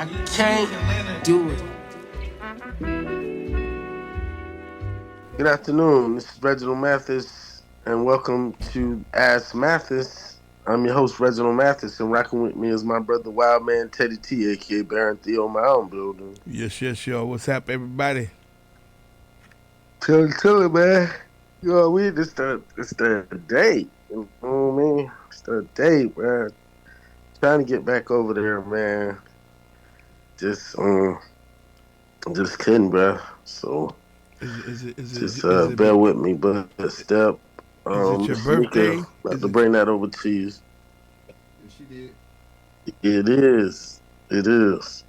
I can't do it. Good afternoon. This is Reginald Mathis, and welcome to Ask Mathis. I'm your host, Reginald Mathis, and rocking with me is my brother, Wildman Teddy T, aka Baron Theo Mound-builder. Yes, yo. What's up, everybody? Tell it, man. It's the date. You know what I mean? It's the date, man. Trying to get back over there, man. Just, just couldn't, bro. So bear with me, but step. Is it your Sneaker, birthday? about to bring that over to you. Yes, she did. It is. It is.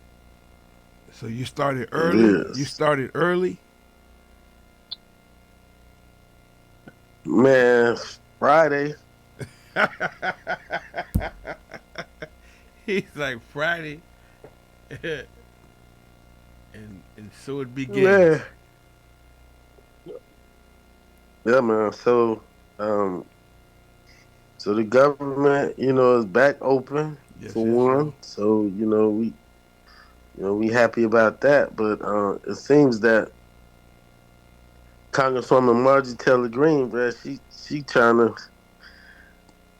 So you started It early? is. You started early? Man, Friday. He's like Friday. and so it begins. Man. Yeah, man. So the government, is back open for one. Yo. So, we happy about that. But it seems that Congresswoman Margie Taylor Greene, bro, she trying to,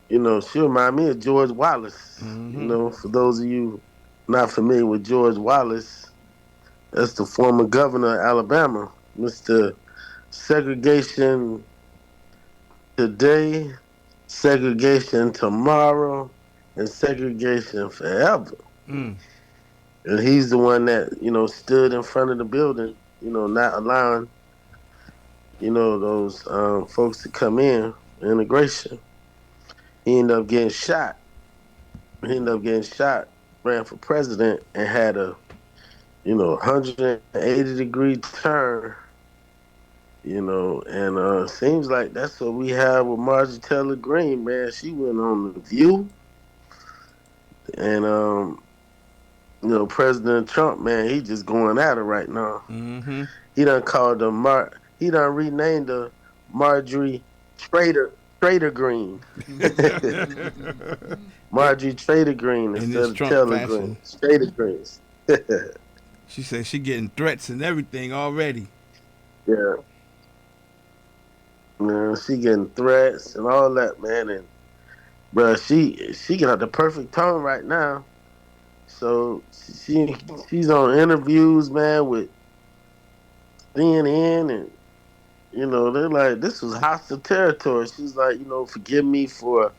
she remind me of George Wallace. Mm-hmm. For those of you not familiar with George Wallace, that's the former governor of Alabama, Mr. Segregation today, segregation tomorrow, and segregation forever. Mm. And he's the one that, stood in front of the building, not allowing, those folks to come in, integration. He ended up getting shot. Ran for president, and had a, 180-degree turn, and seems like that's what we have with Margie Taylor Greene, man. She went on The View, and, President Trump, man, he just going at her right now. Mm-hmm. He done called her he done renamed her Marjorie Trader Green. Marjorie Trader Green In instead this of Trump Taylor fashion. Green. Trader Greens. She said she getting threats and everything already. Yeah. Man, she getting threats and all that, man. And bro, she got the perfect tone right now. So she's on interviews, man, with CNN, and they're like, this was hostile territory. She's like, forgive me for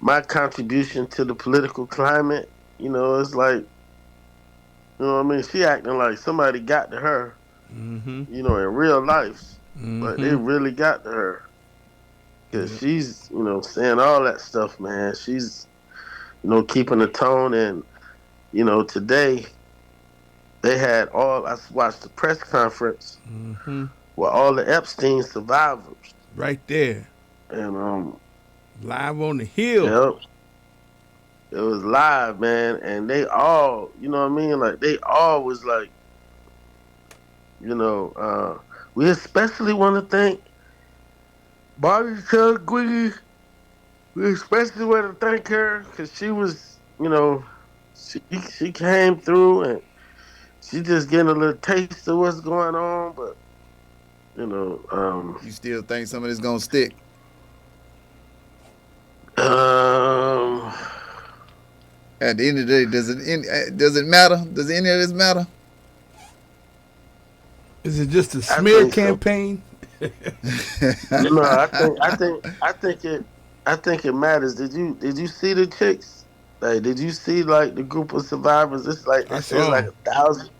my contribution to the political climate. It's like, what I mean? She acting like somebody got to her, Mm-hmm. in real life. Like they Mm-hmm. really got to her. Cause Yeah. she's, saying all that stuff, man. She's, keeping the tone. And, today I watched the press conference Mm-hmm. with all the Epstein survivors. Right there. And, Live on the hill. yep, it was live, man. And they all, what I mean? Like they all was like, we especially want to thank Bobby Taylor Greene. We especially want to thank her because she was, she came through, and she just getting a little taste of what's going on. But You still think some of this gonna stick? um, At the end of the day, does it matter? Does any of this matter? Is it just a I smear think so. campaign? No, I think it matters. Did you see the chicks? Like, did you see like the group of survivors? It's like I it's saw like him. a thousand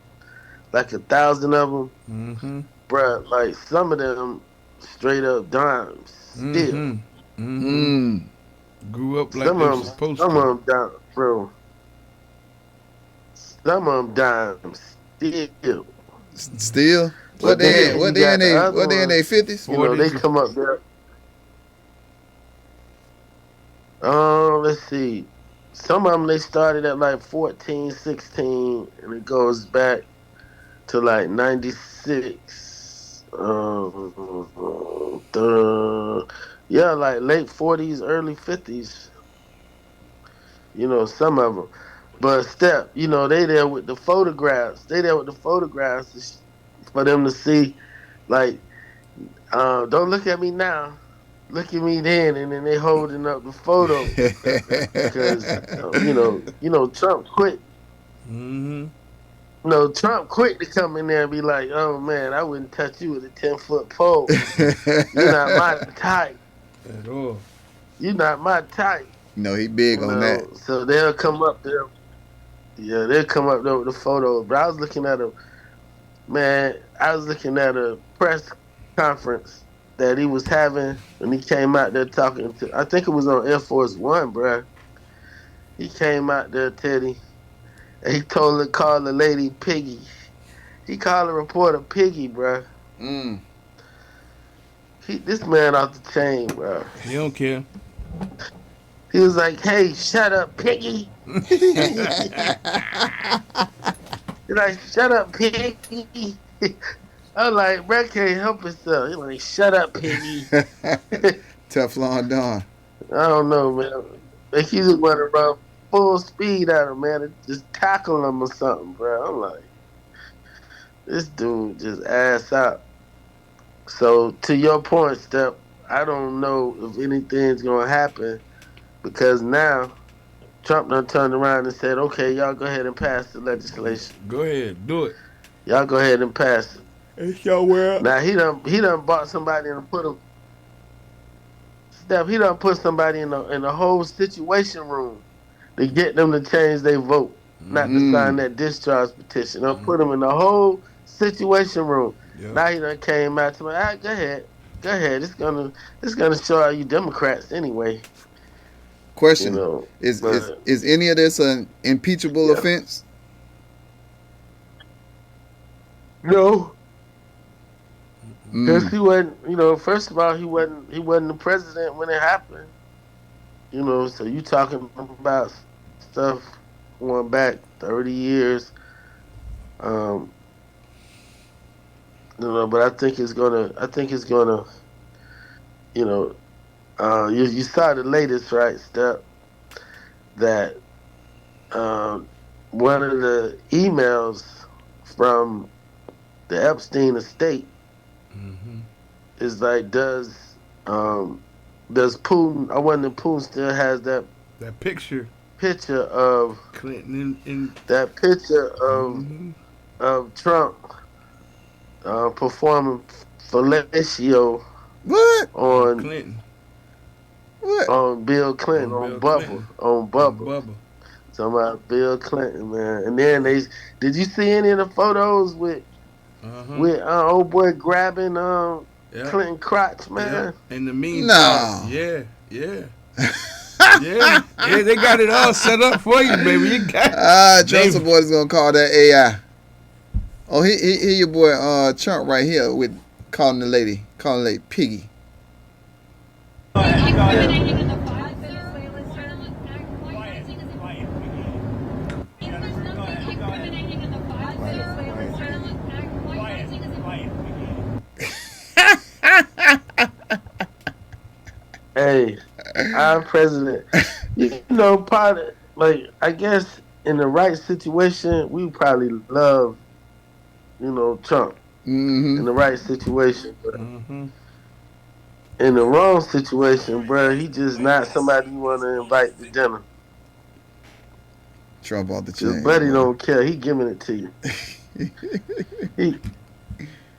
of them, Mm-hmm. bruh. Like some of them straight up dimes Mm-hmm. still. Mm-hmm. Mm. Grew up like they're supposed Some to. of them dime, bro. Some of them dimes still. Still, But then you got the other what they in ones. their 50s? They 40s. come up there. Let's see. Some of them they started at like 14, 16, and it goes back to like 96. Yeah, like late 40s, early 50s. Some of them. But Step, they there with the photographs. They there with the photographs for them to see. Like, don't look at me now. Look at me then, and then they holding up the photos because Trump quit. Mm-hmm. No, Trump quick to come in there and be like, "Oh man, I wouldn't touch you with a 10-foot pole. You're not my type. At all. You're not my type." No, he big on that. So they'll come up there. Yeah, they'll come up there with the photo. But I was looking at a press conference that he was having when he came out there talking to. I think it was on Air Force One, bruh. He came out there, Teddy, and he called the lady Piggy. He called the reporter Piggy, bruh. Mm. This man off the chain, bro. He don't care. He was like, "Hey, shut up, Piggy." He's like, "Shut up, Piggy." I'm like, "Bro, can't help himself." He's like, "Shut up, Piggy." Teflon Don. I don't know, man. Like he just want to run full speed at him, man, and just tackle him or something, bro. I'm like, this dude just ass out. So to your point, Step, I don't know if anything's gonna happen because now Trump done turned around and said, "Okay, y'all go ahead and pass the legislation. Go ahead, do it. Y'all go ahead and pass it." It's your world. Now he done bought somebody and put him. Step, he done put somebody in the whole situation room to get them to change their vote, not to sign that discharge petition. Done put them in the whole situation room. Yep. Now he done came out to me. Go ahead. It's gonna show all you Democrats anyway. Question: Is any of this an impeachable offense? No. Because he wasn't. First of all, he wasn't the president when it happened. So you talking about stuff going back 30 years. But I think it's gonna. You saw the latest, right, Step, that one of the emails from the Epstein estate is like, does Putin? I wonder if Putin still has that picture of Clinton in that picture of Trump performing fellatio on Clinton. What? On Bill Clinton, on Bubba. Bubba. Talking about Bill Clinton, man. And then did you see any of the photos with old boy grabbing Clinton crotch, man? In the meantime, yeah. Yeah, they got it all set up for you, baby. You got Johnson boy is gonna call that AI. Oh, he your boy Trump right here with calling the lady Piggy. Hey, our president, part of, I guess in the right situation, we probably love, Trump. In the right situation. But in the wrong situation, bro, he just not somebody you want to invite to dinner. Trump off the chain. His buddy don't care. He giving it to you.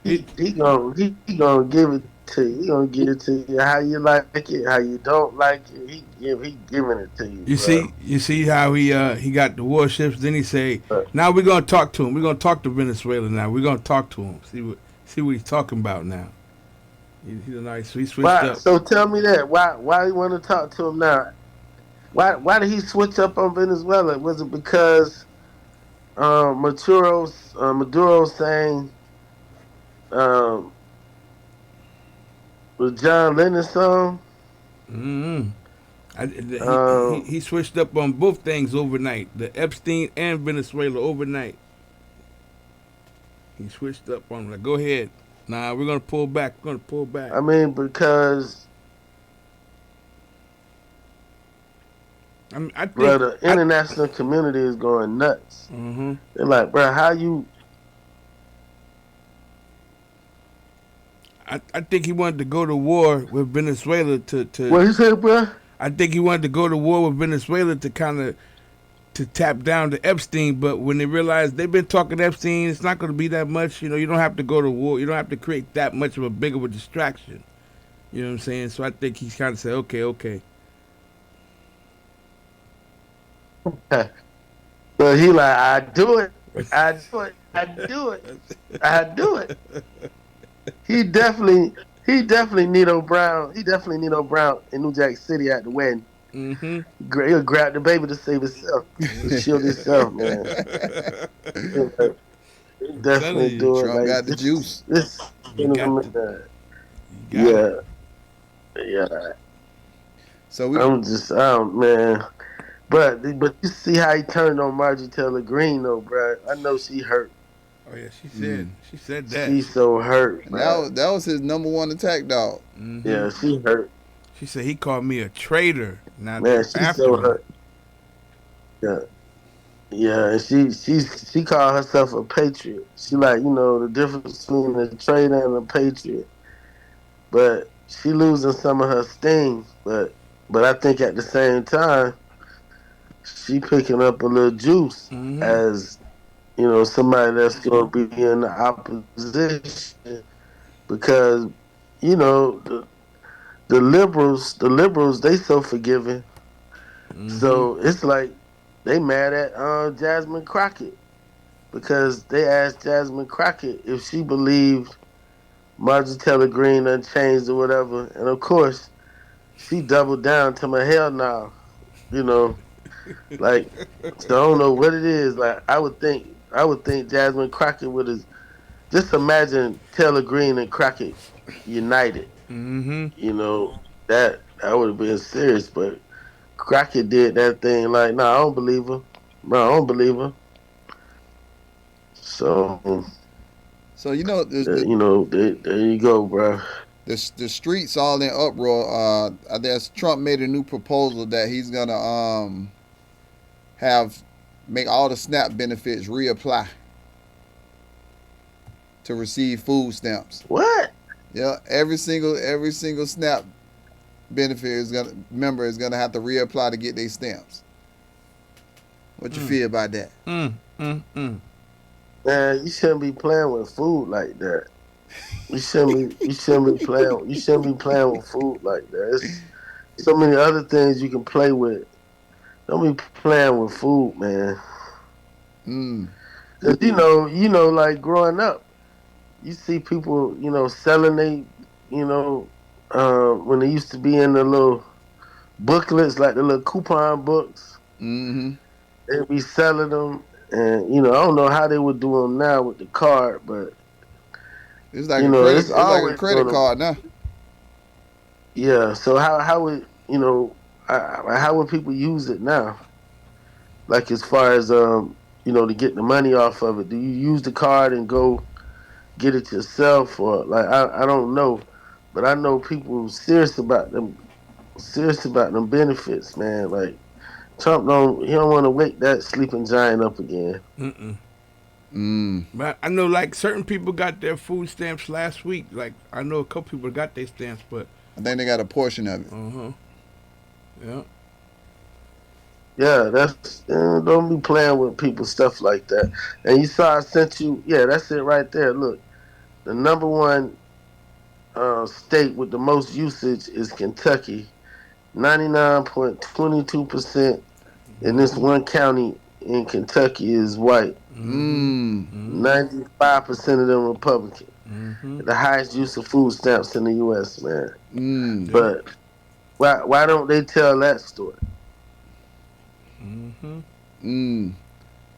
he gonna give it to you. He gonna give it to you how you like it, how you don't like it. He giving it to you. You see how he got the warships. Then he say, now we're gonna talk to him. We're gonna talk to Venezuela now. We're gonna talk to him. See what he's talking about now. He's a nice. He switched up. So tell me that. Why you want to talk to him now? Why did he switch up on Venezuela? Was it because Maduro saying the John Lennon song? He switched up on both things overnight. The Epstein and Venezuela overnight. He switched up on like, go ahead. Nah, we're gonna pull back. I mean, because I bro, think the international community is going nuts. mm-hmm. They're like, bro, how you? I think he wanted to go to war with Venezuela What you say, bro? I think he wanted to go to war with Venezuela to kind of to tap down to Epstein, but when they realized they've been talking to Epstein, it's not going to be that much. You know, you don't have to go to war. You don't have to create that much of a big of a distraction. You know what I'm saying? So I think he's kind of said, okay, okay. So he like, I do it, I do it, I do it, I do it. He definitely, he definitely Nino Brown. He definitely Nino Brown in New Jack City at the wedding. Mm-hmm. He'll grab the baby to save himself, to shield himself, man. He I'm telling definitely you, do it. Trump Like got the juice. this, you got the, you got it. yeah, yeah. So we I'm just, man. But you see how he turned on Margie Taylor Greene, though, bro. I know she hurt. Oh yeah, mm, she said that. She's so hurt, and bro. that was his number one attack dog. Mm-hmm. Yeah, she hurt. She said he called me a traitor. Now Man, they're she's after so me. hurt. Yeah. Yeah, and she called herself a patriot. She like, the difference between a traitor and a patriot. But she losing some of her sting. But I think at the same time, she picking up a little juice Mm-hmm. as, somebody that's gonna be in the opposition because, the liberals, they so forgiving. Mm-hmm. So it's like they mad at Jasmine Crockett because they asked Jasmine Crockett if she believed Marjorie Taylor Greene unchanged or whatever, and of course she doubled down to my hell now. You know, like so I don't know what it is. Like I would think Jasmine Crockett would have just imagine Taylor Greene and Crockett united. Mm-hmm. That would have been serious, but Crockett did that thing like, nah, I don't believe her. No, I don't believe her. So, So you know there you go, bro. the streets all in uproar. I guess Trump made a new proposal that he's gonna have make all the SNAP benefits reapply to receive food stamps. What? Yeah, every single SNAP benefit is gonna member is gonna have to reapply to get their stamps. What you Mm. feel about that? Man, you shouldn't be playing with food like that. You shouldn't be playing with food like that. There's so many other things you can play with. Don't be playing with food, man. Mm. 'Cause like growing up, you see people, selling when they used to be in the little booklets, like the little coupon books. Mm-hmm. They'd be selling them, and I don't know how they would do them now with the card, but It's like a credit. it's It's like a always credit gonna. card now. Yeah. So how would how would people use it now? Like as far as to get the money off of it, do you use the card and go get it yourself, or like I don't know, but I know people serious about them benefits, man. Like Trump don't want to wake that sleeping giant up again. Mm-mm. Mm. But I know like certain people got their food stamps last week. Like I know a couple people got their stamps, but I think they got a portion of it. uh-huh. Yeah. Yeah, that's don't be playing with people stuff like that. And you saw I sent you. Yeah, that's it right there. Look, the number one state with the most usage is Kentucky. 99.22% in this Mm-hmm. one county in Kentucky is white. Mm-hmm. Mm. Mm-hmm. 95% of them Republican. Mm-hmm. The highest use of food stamps in the U.S., man. Mm. Yep. But why don't they tell that story? Mm-hmm. Mm.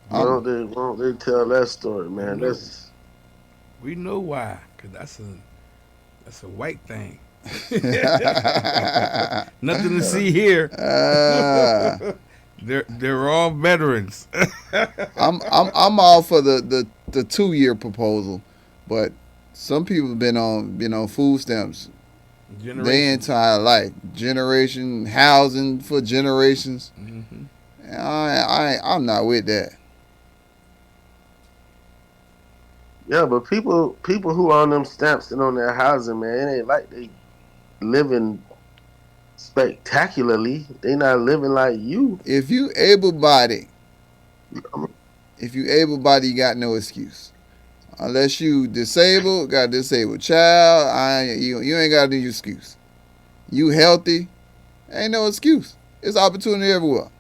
Why I'm don't they tell that story, man? That's We know why, cause that's a white thing. Nothing to see here. uh, They're all veterans. I'm all for the 2 year proposal, but some people have been on food stamps their entire life. Generation housing for generations. Mm-hmm. I'm not with that. Yeah, but people who on them stamps and on their housing, man, it ain't like they living spectacularly. They not living like you. If you able-bodied, you got no excuse. Unless you disabled, got a disabled child, you ain't got any excuse. You healthy, ain't no excuse. It's opportunity everywhere.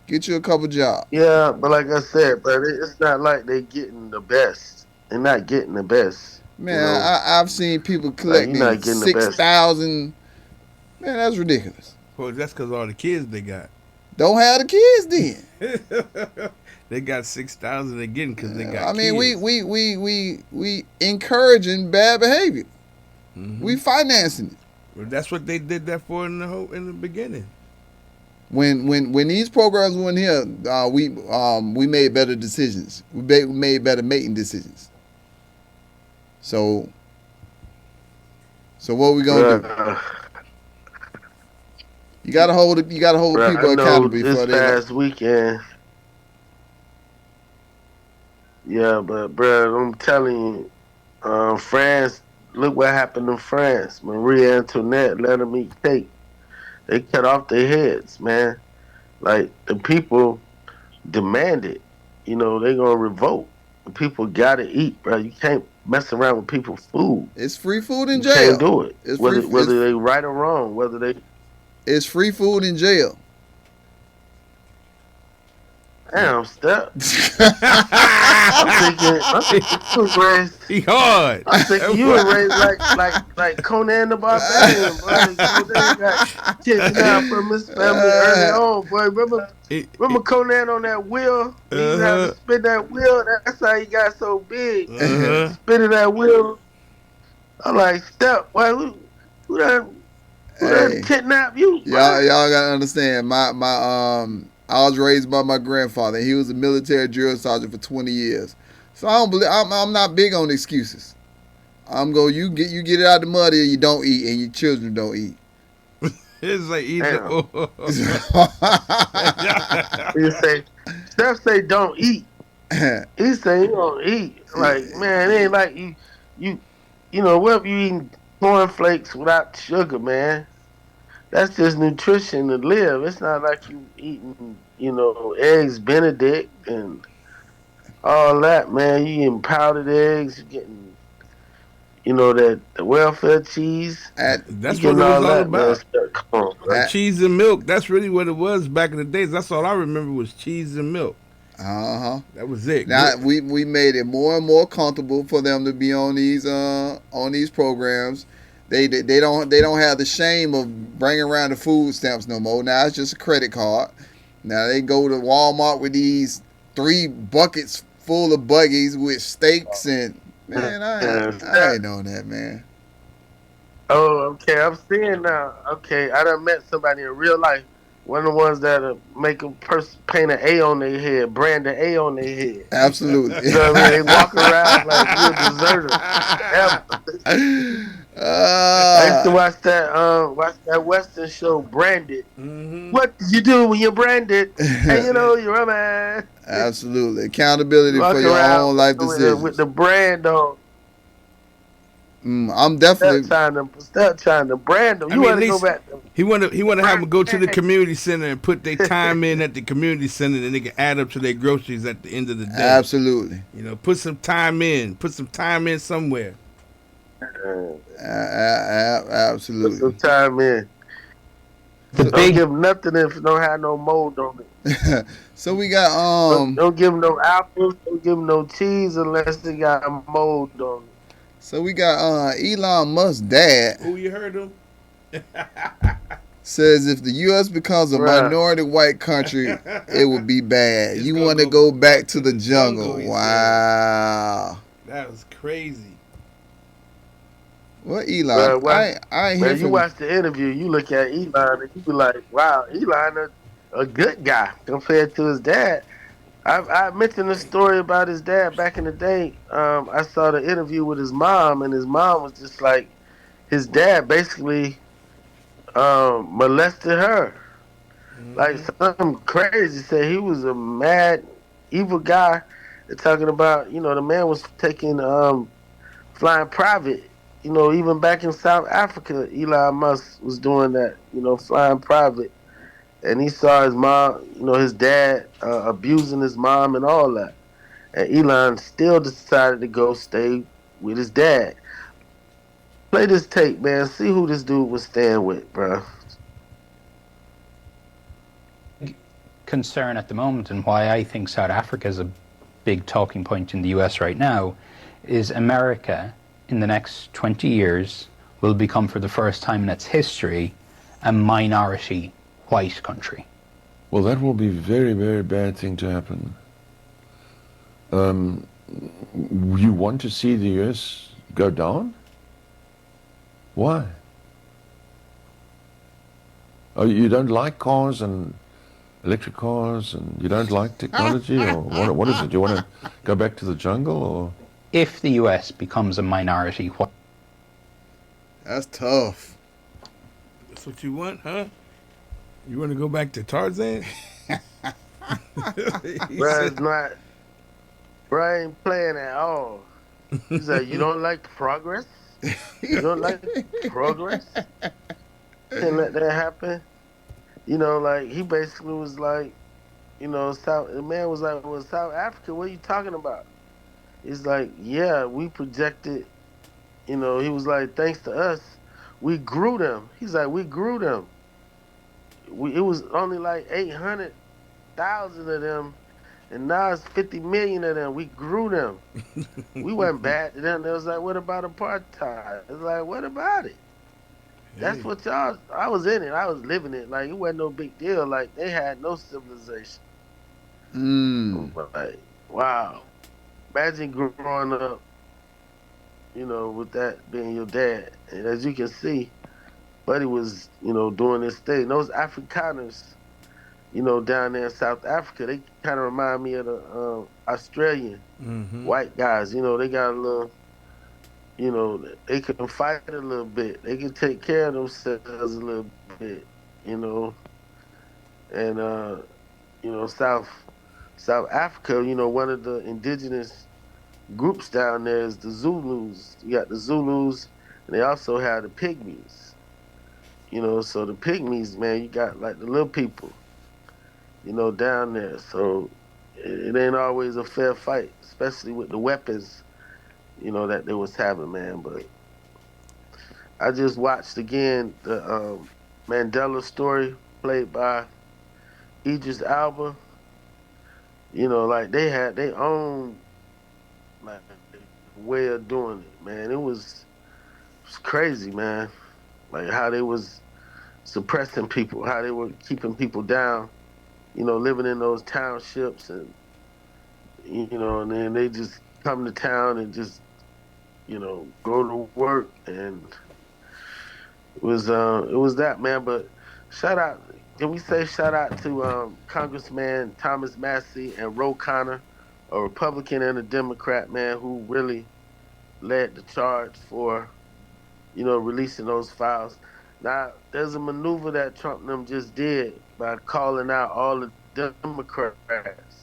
Get you a couple jobs. Yeah, but like I said, but it's not like they getting the best. They're not getting the best. Man, I've seen people Like you're collecting not getting the best. 6,000. Man, that's ridiculous. Well, that's because all the kids they got. Don't have the kids then. They got 6,000 they getting because they got. I mean, kids. we encouraging bad behavior. Mm-hmm. We financing it. Well, that's what they did that for in the beginning. When these programs went here, we made better decisions. We made better mating decisions. So what we gonna do? You gotta hold people accountable before this past weekend. Yeah, but bro, I'm telling you, France. Look what happened in France. Marie Antoinette let them eat cake. They cut off their heads, man. Like the people demanded. You know they gonna revolt. The people gotta eat, bro. You can't mess around with people's food. It's free food in jail. You can't do it. It's whether they right or wrong. It's free food in jail. Damn, Step. I'm thinking you was raised. He hard. I'm thinking you were raised like Conan the Barbarian, boy. They got kicked out from his family early on, boy. Remember Conan on that wheel? He used to have to spin that wheel. That's how he got so big. Spinning that wheel. I'm like, Step, boy, who done kidnap you? Y'all gotta understand. I was raised by my grandfather. He was a military drill sergeant for 20 years. So I'm not big on excuses. You get it out the mud or you don't eat, and your children don't eat. It's like either or. Steph say don't eat. He say you don't eat. Like, man, it ain't like you know, whatever you eating cornflakes without sugar, man. That's just nutrition to live. It's not like you eating, you know, eggs Benedict and all that, man. You eating powdered eggs. You getting, you know, the welfare cheese. That's what it was all about. Come on, cheese and milk. That's really what it was back in the days. That's all I remember was cheese and milk. That was it. Now we made it more and more comfortable for them to be on these programs. They don't have the shame of bringing around the food stamps no more. Now it's just a credit card. Now they go to Walmart with these 3 buckets full of buggies with steaks and man, I ain't on that, man. Oh, okay. I'm seeing now. Okay, I done met somebody in real life. One of the ones that make a person paint an A on their head, brand an A on their head. Absolutely. You know what I mean? They walk around like you're a deserter. I used to watch that Western show, Branded. Mm-hmm. What did you do when you're branded? And you know you're a man. Absolutely. Accountability for your own life decisions. With the brand on. I'm definitely stop trying to brand them. You want to go back? He want to have them go to the community center and put their time in at the community center, and they can add up to their groceries at the end of the day. Absolutely. You know, put some time in. Put some time in somewhere. Absolutely. Put some time in. Don't give them nothing if it don't have no mold on it. So we got Don't give them no apples. Don't give them no cheese unless they got mold on it. So we got Elon Musk's dad. Who you heard him? Says if the U.S. becomes a minority white country, it would be bad. You want to go back to the jungle. Wow. That was crazy. What Elon? I ain't hear you watch the interview, you look at Elon and you be like, wow, Elon a good guy compared to his dad. I mentioned a story about his dad back in the day. I saw the interview with his mom, and his mom was just like, his dad basically molested her. Like Mm-hmm. something crazy. Said he was a mad, evil guy. They're talking about, the man was taking flying private. Even back in South Africa, Elon Musk was doing that. Flying private, and he saw his mom, his dad abusing his mom and all that. And Elon still decided to go stay with his dad. Play this tape, man. See who this dude was staying with, bro. Concern at the moment, and why I think South Africa is a big talking point in the US right now, is America in the next 20 years will become, for the first time in its history, a minority white country. Well, that will be a very, very bad thing to happen. You want to see the US go down? Why? Oh, you don't like cars and electric cars, and you don't like technology, or what is it? You want to go back to the jungle, or? If the US becomes a minority white... That's tough. That's what you want, huh? You want to go back to Tarzan? Bro, it's not. Bro, I ain't playing at all. He's like, you don't like progress? You don't like progress? Can't let that happen. Like he basically was like, the man was like, well, South Africa, what are you talking about? He's like, yeah, we projected, he was like, thanks to us, we grew them. He's like, we grew them. It was only like 800,000 of them, and now it's 50 million of them. We grew them. We wasn't bad to them. They was like, what about apartheid? It's like, what about it? That's Hey. what y'all. I was in it. I was living it. Like it wasn't no big deal. Like they had no civilization. Like wow. Imagine growing up, with that being your dad. And as you can see, Buddy was, doing this thing. Those Afrikaners, down there in South Africa, they kind of remind me of the Australian Mm-hmm. white guys. They got a little. They can fight a little bit. They can take care of themselves a little bit, you know. And South Africa, one of the indigenous groups down there is the Zulus. You got the Zulus, and they also have the Pygmies. So the Pygmies, man, you got like the little people, down there. So it ain't always a fair fight, especially with the weapons, that they was having, man. But I just watched again the Mandela story played by Idris Alba. Like they had their own like way of doing it, man. It was crazy, man. Like how they was suppressing people, how they were keeping people down, living in those townships and and then they just come to town and just, go to work and it was that, man. But shout out, can we say shout out to Congressman Thomas Massey and Ro Connor, a Republican and a Democrat, man, who really led the charge for releasing those files. Now there's a maneuver that Trump and them just did by calling out all the Democrats,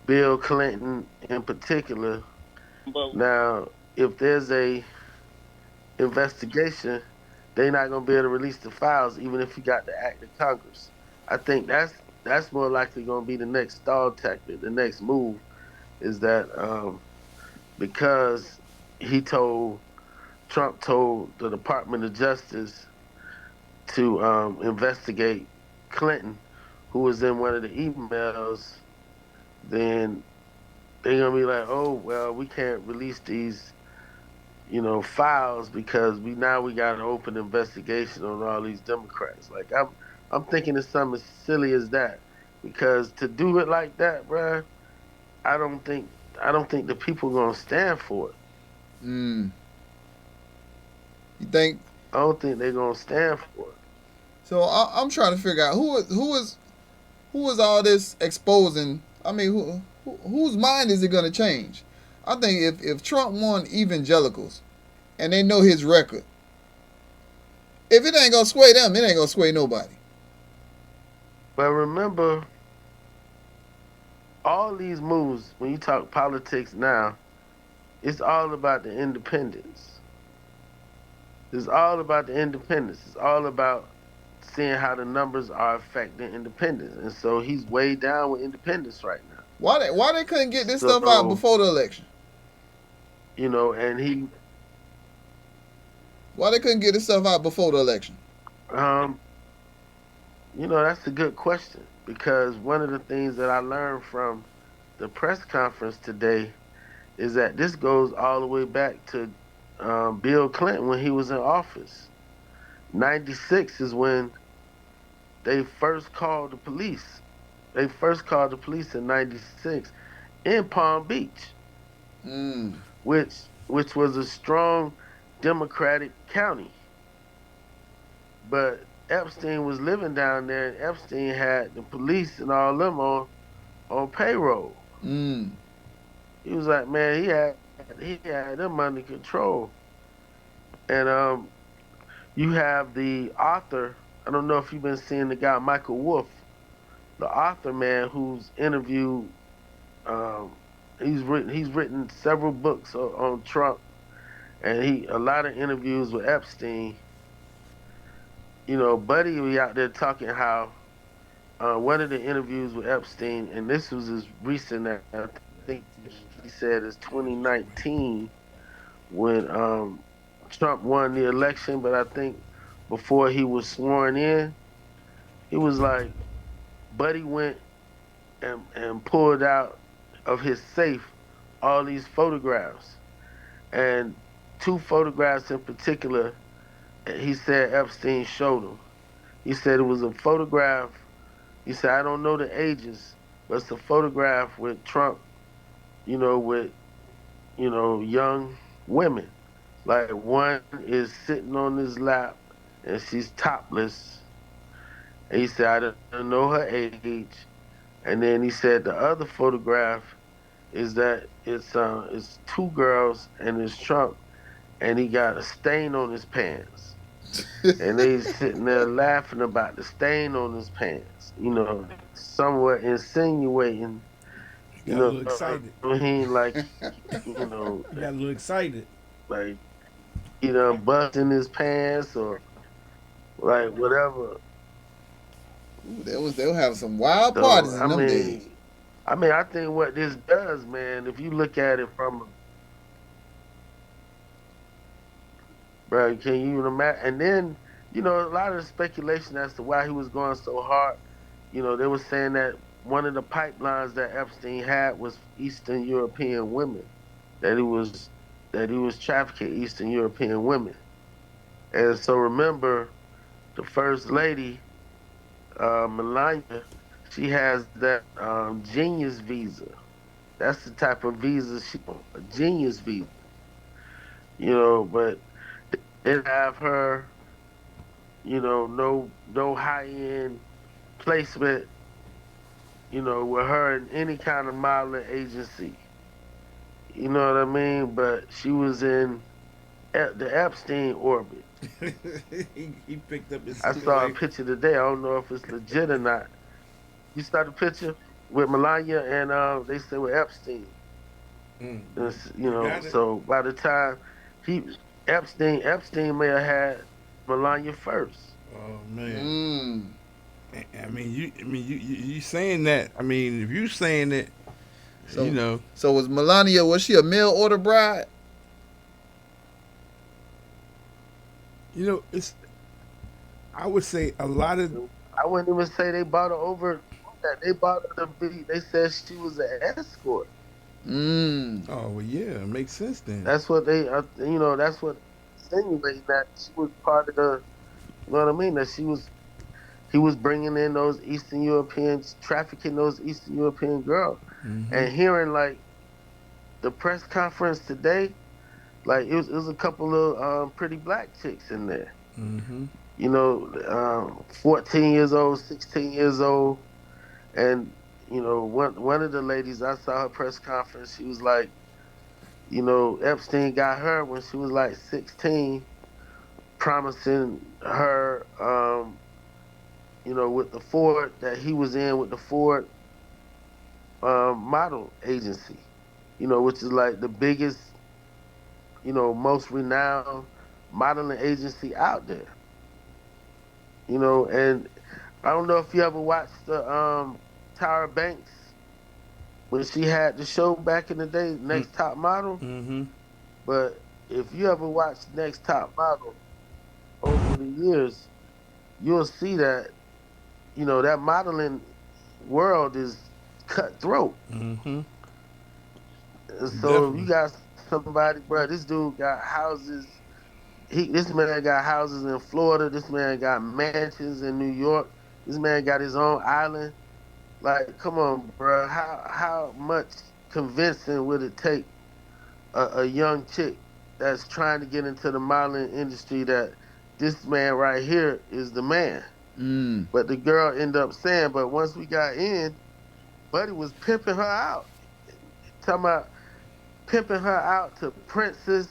Bill Clinton in particular. Now if there's a investigation, they're not gonna be able to release the files, even if you got the act of Congress. I think that's more likely gonna be the next stall tactic. The next move is that because he told Trump told the Department of Justice to investigate Clinton, who was in one of the emails, then they're gonna be like, oh well, we can't release these files because we got an open investigation on all these Democrats. Like I'm thinking it's something as silly as that. Because to do it like that, bruh, I don't think I don't think the people gonna stand for it. Mm. You think? I don't think they're gonna stand for it. So I'm trying to figure out who is all this exposing. I mean, whose mind is it going to change? I think if Trump won evangelicals and they know his record. If it ain't gonna sway them, it ain't gonna sway nobody. But remember, all these moves, when you talk politics now, it's all about the independents. It's all about the independents. It's all about seeing how the numbers are affecting independents. And so he's way down with independents right now. Why they couldn't get this stuff out So, before the election? and he, Why they couldn't get this stuff out before the election? um, that's a good question because one of the things that I learned from the press conference today is that this goes all the way back to Bill Clinton when he was in office. 96 is when they first called the police. They first called the police in 96 in Palm Beach, Mm. which was a strong Democratic county. But Epstein was living down there, and Epstein had the police and all them on payroll. Mm. He was like, man, he had them under control. And you have the author. I don't know if you've been seeing the guy Michael Wolff, the author man who's interviewed. Um, he's written several books on Trump, and he a lot of interviews with Epstein. Buddy was out there talking how one of the interviews with Epstein, and this was as recent as I think he said is 2019 when Trump won the election, but I think before he was sworn in, he was like, Buddy went and pulled out of his safe all these photographs. And two photographs in particular, he said Epstein showed him. He said it was a photograph. He said, I don't know the ages, but it's a photograph with Trump, with, young women. Like one is sitting on his lap and she's topless. And he said, I don't know her age. And then he said the other photograph is that it's two girls and it's Trump and he got a stain on his pants. And they sitting there laughing about the stain on his pants, somewhat insinuating, He got a little excited. he ain't like, He got a little excited. like, busting his pants or like whatever. Ooh, they'll have some wild So parties in them days. I think what this does, man, if you look at it from, bro, can you even imagine? And then, a lot of the speculation as to why he was going so hard. They were saying that one of the pipelines that Epstein had was Eastern European women, that he was trafficking Eastern European women. And so remember, the first lady, Melania, she has that genius visa. That's the type of visa she wants, a genius visa. But they have her, no high end placement, with her in any kind of modeling agency. You know what I mean? But she was in the Epstein orbit. he picked up his. I saw a picture today. I don't know if it's legit or not. You saw the picture with Melania and they said with Epstein. So by the time he Epstein may have had Melania first. Oh man. Mm. I mean, you saying that? I mean, if you saying it, So, So was Melania? Was she a mail order bride? It's. I would say a lot of. I wouldn't even say they bought her over. That they bought her to be. They said she was an escort. Mm. Oh well, yeah, it makes sense then. That's what they. That's what insinuating that she was part of the. You know what I mean? That he was bringing in those Eastern Europeans, trafficking those Eastern European girls, and hearing like the press conference today, like it was a couple of pretty black chicks in there. 14 years old, 16 years old, and one of the ladies I saw her press conference, she was like, Epstein got her when she was like 16, promising her, with the Ford that he was in with the Ford model agency, which is like the biggest, most renowned modeling agency out there. And I don't know if you ever watched the Tyra Banks when she had the show back in the day, Next Top Model. Mm-hmm. But if you ever watched Next Top Model over the years, you'll see that that modeling world is cutthroat. Mm-hmm. And so you Definitely. got somebody, bro. This dude got houses. This man got houses in Florida. This man got mansions in New York. This man got his own island. Like, come on, bro. How much convincing would it take a young chick that's trying to get into the modeling industry that this man right here is the man? Mm. But the girl ended up saying, but once we got in, Buddy was pimping her out. Talking about pimping her out to princes,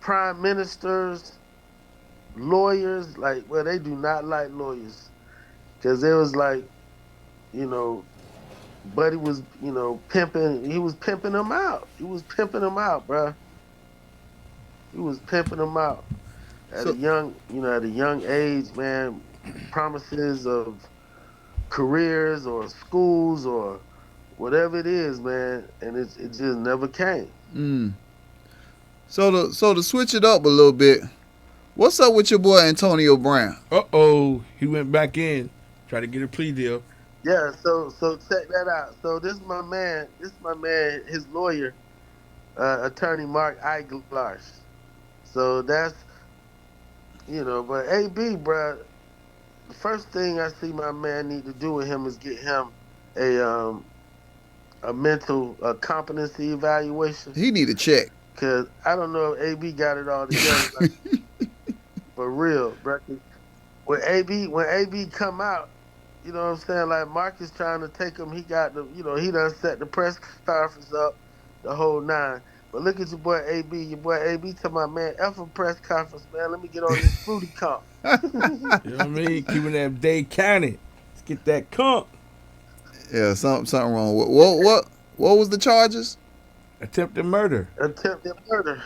prime ministers, lawyers. Like, well, they do not like lawyers. Because it was like, you know, Buddy was, pimping. He was pimping them out. He was pimping them out, bruh. He was pimping them out So at a young age, man. Promises of careers or schools or whatever it is, man, and it just never came. mm. So to switch it up a little bit, what's up with your boy Antonio Brown? Uh-oh. He went back in. Tried to get a plea deal. Yeah, so check that out. So this my man, his lawyer, attorney Mark Eiglarsh. So that's but AB, bruh, the first thing I see my man need to do with him is get him a um a mental competency evaluation. He need a check. Cause I don't know if AB got it all together, like, for real, bro. When AB come out, you know what I'm saying? Like Marcus trying to take him, he got he done set the press conference up, the whole nine. But look at your boy AB. Your boy AB talking about, man, F a press conference, man. Let me get on this fruity comp. You know what I mean? Keeping that day counted. Let's get that comp. Yeah, something wrong. What was the charges? Attempted murder. Attempted murder.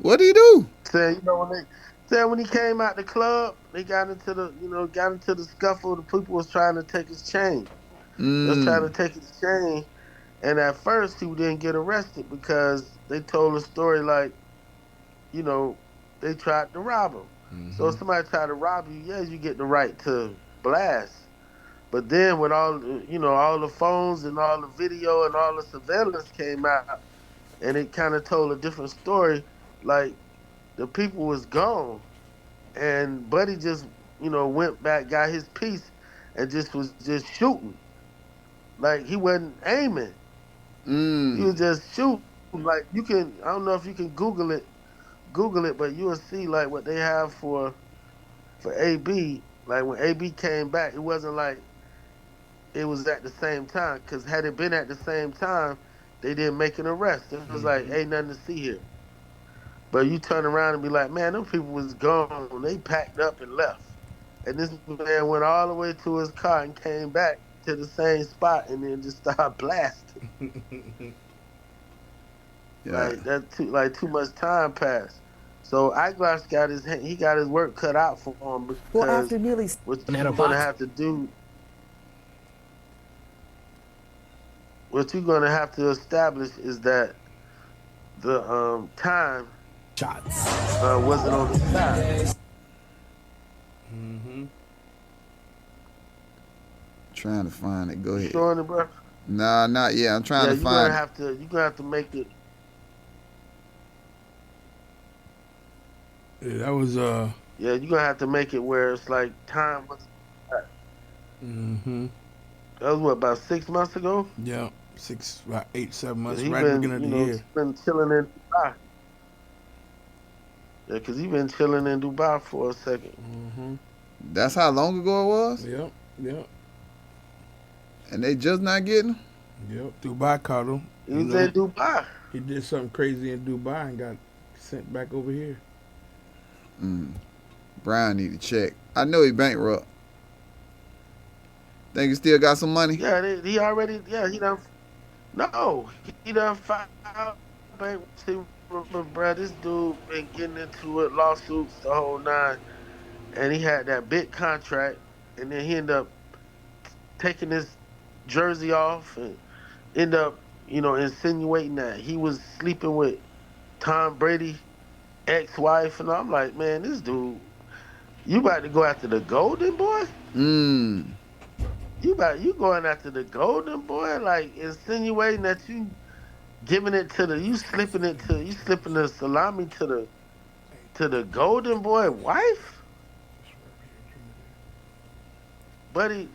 What did he do? Saying, when he came out the club, they got into the scuffle. The people was trying to take his chain. They was trying Mm. to take his chain, and at first he didn't get arrested because they told a story like, you know, they tried to rob him. So if Mm-hmm. somebody tried to rob you, yes, you get the right to blast. But then when all the phones and all the video and all the surveillance came out, and it kind of told a different story, like the people was gone, and Buddy just went back, got his piece, and just was just shooting. Like he wasn't aiming. He Mm. was just shooting. Like I don't know if you can Google it, but you will see like what they have for AB. Like when AB came back, it wasn't like it was at the same time. Cause had it been at the same time, they didn't make an arrest. It was like Mm-hmm. ain't nothing to see here. But you turn around and be like, man, them people was gone. They packed up and left. And this man went all the way to his car and came back to the same spot and then just started blasting. Yeah. Like that too much time passed. So Eyeglass got his work cut out for him Well, because after nearly what at a you're gonna box have to do what you're gonna have to establish is that the time shots. wasn't on his side. Mm-hmm. Trying to find it. Go You ahead. showing it, bro? Nah, not yet. I'm trying Yeah, to find it. you're gonna have to make it. Yeah, that was Yeah, you're gonna have to make it where it's like time was. mm-hmm. That was what, about 6 months ago. Yeah. About 8, 7 months, He right at the been beginning of the year. been chilling in Dubai. Yeah, cause he been chilling in Dubai for a second. Mm-hmm. That's how long ago it was, Yep. Yep. and they just not getting him. Yep. Dubai caught him. He was in Dubai. He did something crazy in Dubai and got sent back over here. Brian need to check. I know he bankrupt. Think he still got some money? Yeah, he already. Yeah, he done. No, he done filed bankruptcy. Bro, this dude been getting into it, lawsuits, the whole nine, and he had that big contract, and then he ended up taking his jersey off and end up, insinuating that he was sleeping with Tom Brady ex-wife, and I'm like, man, this dude, you about to go after the golden boy? Mm. You going after the golden boy, like insinuating that you giving it to you slipping the salami to the golden boy wife? But he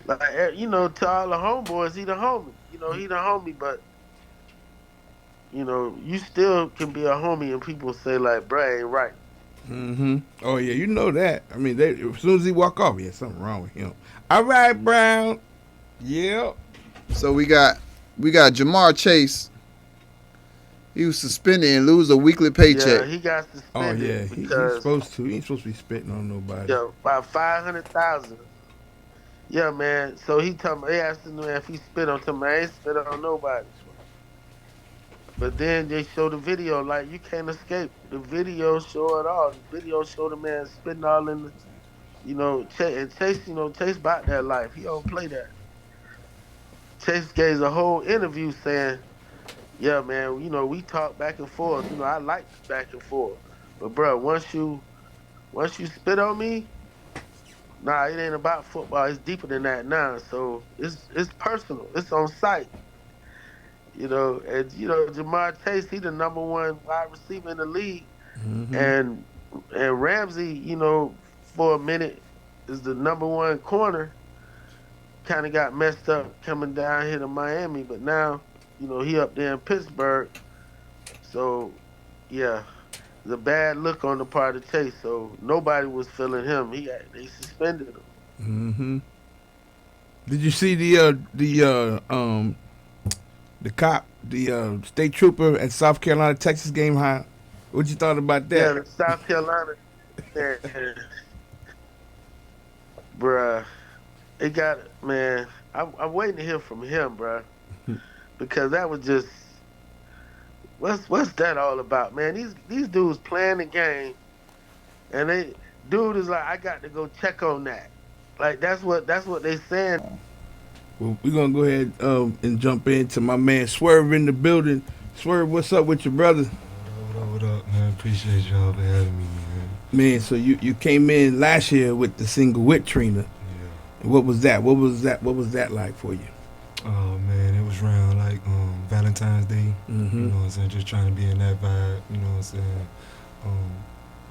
like, to all the homeboys, he the homie. He the homie, but you still can be a homie and people say like, bruh, ain't right. Mm-hmm. Oh yeah, you know that. I mean, as soon as he walk off, yeah, something wrong with him. All right, Brown. Yeah. So we got Jamar Chase. He was suspended and lose a weekly paycheck. Yeah, he got Oh suspended yeah, he's because supposed to. He ain't supposed to be spitting on nobody. yeah, about 500,000. Yeah, man. So he asked him if he spit on him. I ain't spit on nobody. But then they show the video, like you can't escape. The video show it all. The video show the man spitting all in the, and Chase, Chase bought that life. He don't play that. Chase gave a whole interview saying, yeah, man, we talk back and forth. I like back and forth. But bro, once you spit on me, nah, it ain't about football. It's deeper than that now. So it's personal. It's on site. And Jamar Chase, he the number one wide receiver in the league. Mm-hmm. And Ramsey, for a minute is the number one corner. Kind of got messed up coming down here to Miami, but now, he up there in Pittsburgh. So, yeah, it's a bad look on the part of Chase. So nobody was feeling him. They suspended him. Mm-hmm. Did you see the cop, the state trooper at South Carolina Texas game? What you thought about that? Yeah, the South Carolina, bruh. It got, man. I'm waiting to hear from him, bruh, because that was just what's that all about, man? These dudes playing the game, and dude is like, I got to go check on that. Like that's what they saying. Well, we're gonna go ahead and jump into my man Swerve in the building. Swerve, what's up with your brother? What up, man? Appreciate y'all for having me, man. Man, so you came in last year with the single with Trina. Yeah. What was that? What was that like for you? Oh man, it was around like Valentine's Day. Mm-hmm. You know what I'm saying? Just trying to be in that vibe. You know what I'm saying?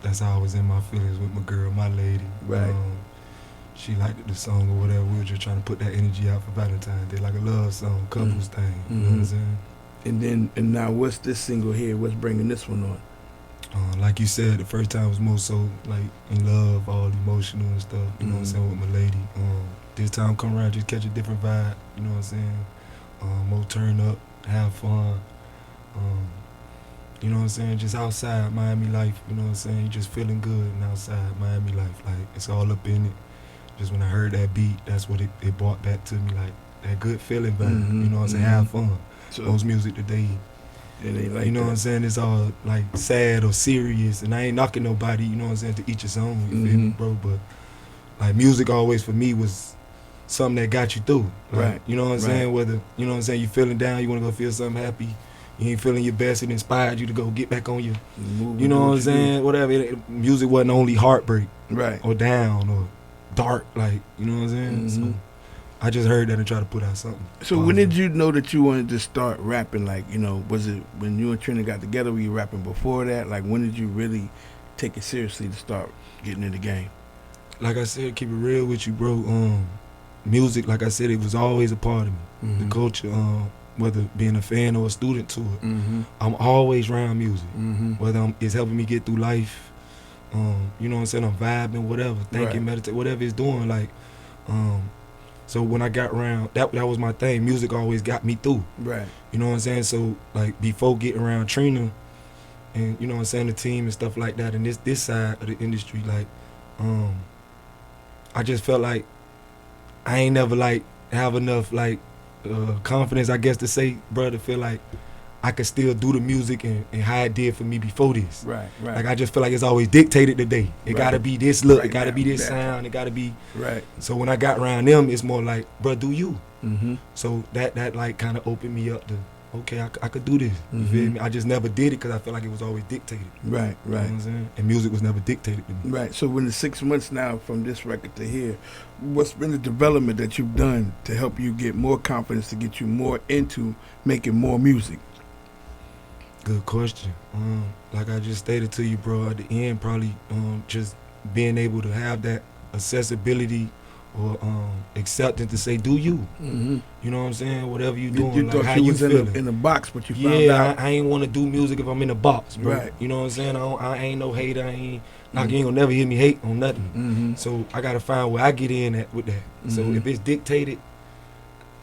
That's how I was in my feelings with my girl, my lady. Right. She liked the song or whatever. We were just trying to put that energy out for Valentine's Day, like a love song, couples thing. You know what I'm saying? And now what's this single here? What's bringing this one on? Like you said, the first time was more so like in love, all emotional and stuff. You know what I'm saying, with my lady. This time come around, just catch a different vibe. You know what I'm saying? More turn up, have fun. You know what I'm saying? Just outside Miami life. You know what I'm saying? You just feeling good and outside Miami life. Like it's all up in it. Just when I heard that beat, that's what it brought back to me, like that good feeling vibe. You know what I'm saying? Have fun. So, most music today, like you know what I'm saying? It's all like sad or serious, and I ain't knocking nobody. You know what I'm saying? To each his own, you feel me, bro? But like music always for me was something that got you through. Like, right. You know what I'm saying? Whether you know what I'm saying, you feeling down, you want to go feel something happy. You ain't feeling your best, it inspired you to go get back on your, you know what I'm saying? Whatever. Music wasn't only heartbreak, right, or down or dark, like, you know what I'm saying? So I just heard that and tried to put out something. So when did you know that you wanted to start rapping? Like, was it when you and Trina got together? Were you rapping before that? Like, when did you really take it seriously to start getting in the game? Like I said, keep it real with you, bro. Music, like I said, it was always a part of me. The culture, whether being a fan or a student to it, I'm always around music. Whether it's helping me get through life, you know what I'm saying, I'm vibing, whatever, thinking, meditate, whatever it's doing, like, So when I got around, that was my thing. Music always got me through. Right. You know what I'm saying? So like before getting around Trina, and you know what I'm saying, the team and stuff like that, and this side of the industry, like, I just felt like I ain't never like have enough like confidence, I guess, to say, bro, to feel like I could still do the music and how it did for me before this. Right. Like I just feel like it's always dictated today. It gotta be this look, Right it gotta now, be this that. sound, it gotta be. Right. So when I got around them, it's more like, bro, do you? Mm-hmm. So that like kind of opened me up to, okay, I could do this. You Mhm. feel me? I just never did it because I felt like it was always dictated. Right. You know Right. what I'm saying? And music was never dictated to me. Right. So in the 6 months now from this record to here, what's been the development that you've done to help you get more confidence, to get you more into making more music? Good question. Like I just stated to you, bro, at the end, probably just being able to have that accessibility or acceptance to say, do you? Mm-hmm. You know what I'm saying? Whatever you You doing, like thought how you you was feeling. in a box, but you found Yeah, out. I ain't want to do music if I'm in a box, bro. Right. You know what I'm saying? I ain't no hater. You ain't gonna never hear me hate on nothing. Mm-hmm. So I gotta find where I get in at with that. So Mhm. if it's dictated,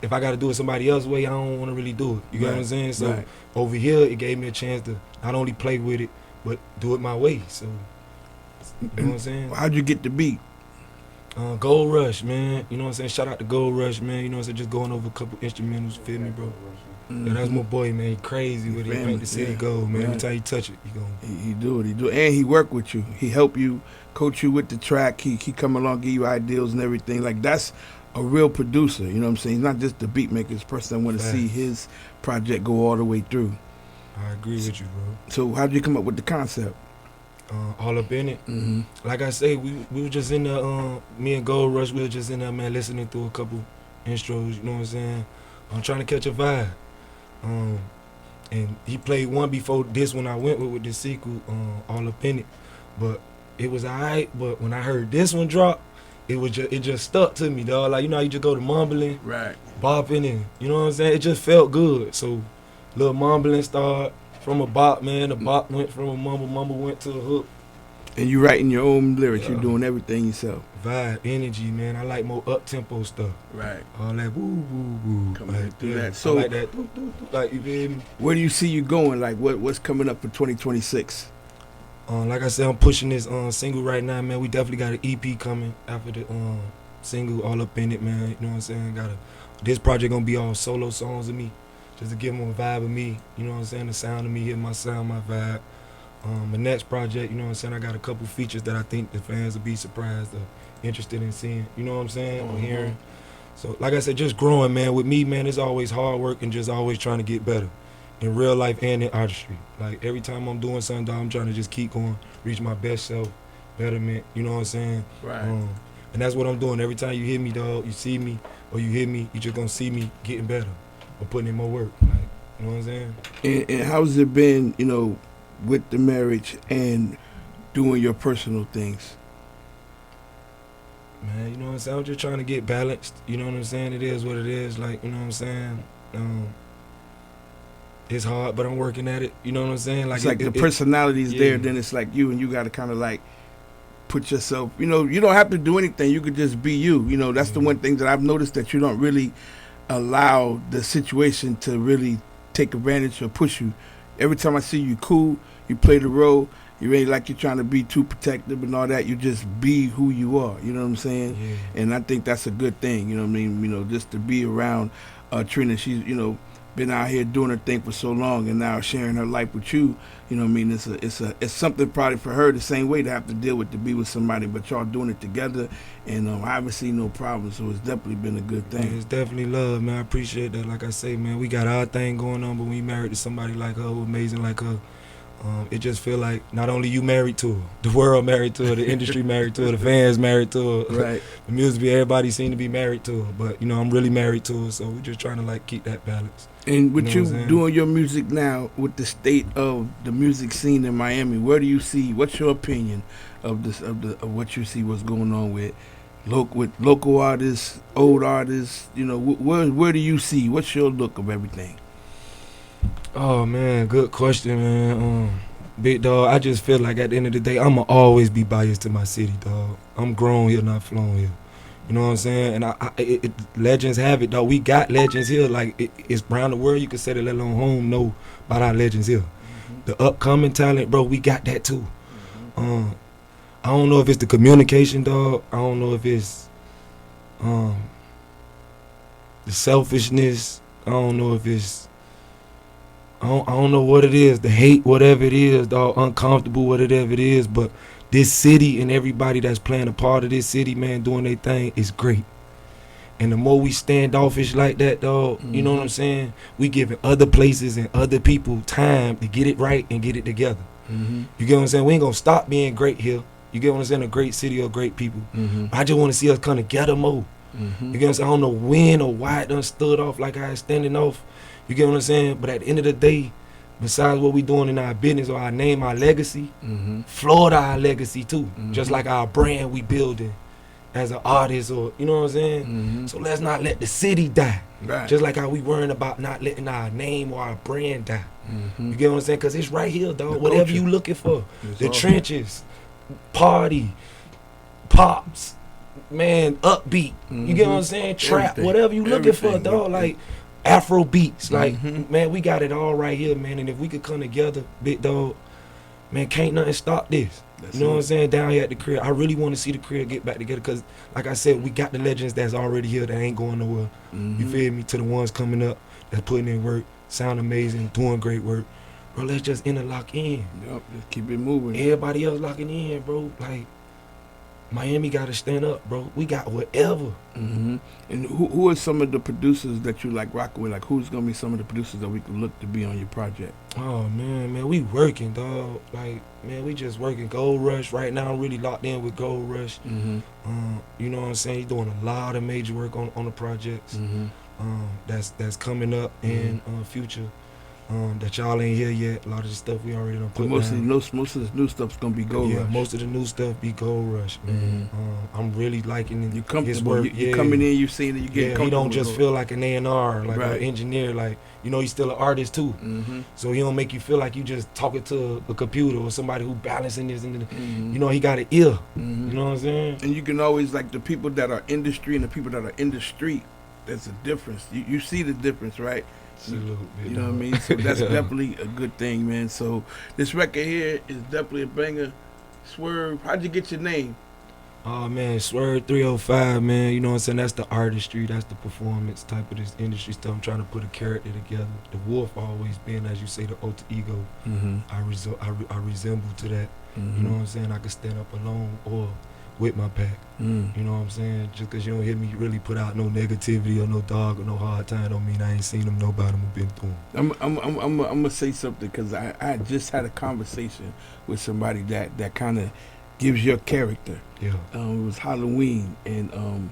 if I gotta do it somebody else's way, I don't want to really do it. You get what I'm Right, saying? So right. over here, it gave me a chance to not only play with it, but do it my way. So you know what I'm saying? How'd you get the beat? Gold Rush, man. You know what I'm saying? Shout out to Gold Rush, man. You know what I'm saying? Just going over a couple instrumentals, feel me, bro? Yeah, that's my boy, man. He crazy with it. He Family, make the city yeah. go, man. Every Right. time you touch it, you gon' He do it. He do it. And he work with you. He help you, coach you with the track. He come along, give you ideas and everything. Like, that's a real producer. You know what I'm saying? He's not just the beat maker. He's the person that want to see Facts. his project go all the way through. I agree with you, bro. So how'd you come up with the concept? All up in it. Mm-hmm. Like I say, we were just in there, me and Gold Rush, we were just in there, man, listening through a couple intros, you know what I'm saying? I'm trying to catch a vibe. And he played one before this one I went with the sequel, All Up In It. But it was alright, but when I heard this one drop, it just stuck to me, dog. Like, you know how you just go to mumbling, Right. bopping, and you know what I'm saying? It just felt good. So little mumbling started from a bop, man. The bop went from a mumble went to a hook. And you writing your own lyrics. Yeah. You're doing everything yourself. Vibe, energy, man. I like more up-tempo stuff. Right. All that woo, woo, woo. Coming in through that. So So- I like that. Doo, doo, doo, like, you feel me? Where do you see you going? Like, what's coming up for 2026? Like I said, I'm pushing this single right now, man. We definitely got an EP coming after the single, All Up In It, man. You know what I'm saying? This project gonna be all solo songs of me, just to give them a vibe of me. You know what I'm saying? The sound of me, hear my sound, my vibe. My next project, you know what I'm saying? I got a couple features that I think the fans will be surprised or interested in seeing. You know what I'm saying? Or hearing. So, like I said, just growing, man. With me, man, it's always hard work and just always trying to get better in real life and in artistry. Like, every time I'm doing something, dog, I'm trying to just keep going, reach my best self, betterment. You know what I'm saying? Right. And that's what I'm doing. Every time you hear me, dog, you see me, or you hear me, you just gonna see me getting better or putting in more work. Like, you know what I'm saying? And how's it been, you know, with the marriage and doing your personal things? Man, you know what I'm saying? I'm just trying to get balanced. You know what I'm saying? It is what it is. Like, you know what I'm saying? It's hard, but I'm working at it. You know what I'm saying? It's like the personality is there, yeah. then it's like you, and you got to kind of like put yourself, you know, you don't have to do anything. You could just be you. You know, that's the one thing that I've noticed, that you don't really allow the situation to really take advantage or push you. Every time I see you cool, you play the role, you ain't like you're trying to be too protective and all that. You just be who you are. You know what I'm saying? Yeah. And I think that's a good thing. You know what I mean? You know, just to be around Trina. She's, you know, been out here doing her thing for so long, and now sharing her life with you. You know what I mean? It's something probably for her the same way to have to deal with, to be with somebody, but y'all doing it together, and I haven't seen no problem. So it's definitely been a good Yeah, thing. it's definitely love, man. I appreciate that. Like I say, man, we got our thing going on, but when you married to somebody like her, who amazing like her, it just feel like not only you married to her, the world married to her, the industry married to her, the fans married to her, Right. the music, everybody seem to be married to her. But you know, I'm really married to her, so we're just trying to like keep that balance. And with You know you what I'm saying? doing your music now, with the state of the music scene in Miami, where do you see? What's your opinion of this? Of what you see? What's going on with local artists, old artists? You know, where do you see? What's your look of everything? Oh man, good question, man. Big dog, I just feel like at the end of the day, I'ma always be biased to my city, dog. I'm grown here, not flown here. You know what I'm saying? And legends have it, though. We got legends here. Like, it's around the world. You can say that, let alone home, know about our legends here. The upcoming talent, bro, we got that too. I don't know if it's the communication, dog. I don't know if it's the selfishness. I don't know if it's I don't know what it is, the hate, whatever it is, dog, uncomfortable, whatever it is, but this city and everybody that's playing a part of this city, man, doing their thing is great. And the more we standoffish like that, dog, you know what I'm saying? We giving other places and other people time to get it right and get it together. You get what I'm saying? We ain't gonna stop being great here. You get what I'm saying? A great city of great people. I just want to see us come together more. You get what I'm saying? I don't know when or why it done stood off like I was standing off. You get what I'm saying? But at the end of the day, besides what we doing in our business or our name, our legacy, Florida our legacy too. Just like our brand we building as an artist, or you know what I'm saying? So let's not let the city die. Right. Just like how we worrying about not letting our name or our brand die. You get what I'm saying? Because it's right here, dog. Whatever culture. you looking for. It's The all trenches, party, pops, man, upbeat. You get what I'm saying? Trap, Everything. whatever you looking for, Everything. dog. Like Afro beats. Like, man, we got it all right here, man. And if we could come together, big dog, man, can't nothing stop this. That's You know it. what I'm saying? Down here at the crib. I really want to see the crib get back together because, like I said, we got the legends that's already here that ain't going nowhere. You feel me? To the ones coming up that's putting in work, sound amazing, doing great work. Bro, let's just interlock in. Yep, just keep it moving. Everybody else locking in, bro. Like, Miami got to stand up, bro. We got whatever. And who are some of the producers that you like rocking with? Like, who's gonna be some of the producers that we could look to be on your project? Oh, man, we working, dog. Like, man, we just working. Gold Rush right now. I'm really locked in with Gold Rush. You know what I'm saying? He's doing a lot of major work on the projects. That's coming up in future. That y'all ain't here yet. A lot of the stuff we already done put down. Most of the new stuff's gonna be Gold Rush. Most of the new stuff be Gold Rush, man. I'm really liking You his comfortable? work. You coming in, you seeing it, you getting He comfortable. don't just feel like an A&R, like Right. an engineer. Like, you know, he's still an artist too. So he don't make you feel like you just talking to a computer or somebody who balancing this and you know, he got an ear. You know what I'm saying? And you can always, like, the people that are industry and the people that are in the street, there's a difference. You see the difference, right? You know what I mean? So that's definitely a good thing, man. So this record here is definitely a banger. Swerve, how'd you get your name? Oh man, Swerve 305, man. You know what I'm saying? That's the artistry, that's the performance type of this industry stuff. I'm trying to put a character together. The wolf always been, as you say, the alter ego. I resemble to that. You know what I'm saying? I can stand up alone or with my pack. You know what I'm saying? Just because you don't hear me really put out no negativity or no dog or no hard time don't mean I ain't seen them, nobody who been through them. I'm gonna say something because I just had a conversation with somebody that kind of gives your character. Yeah. It was Halloween and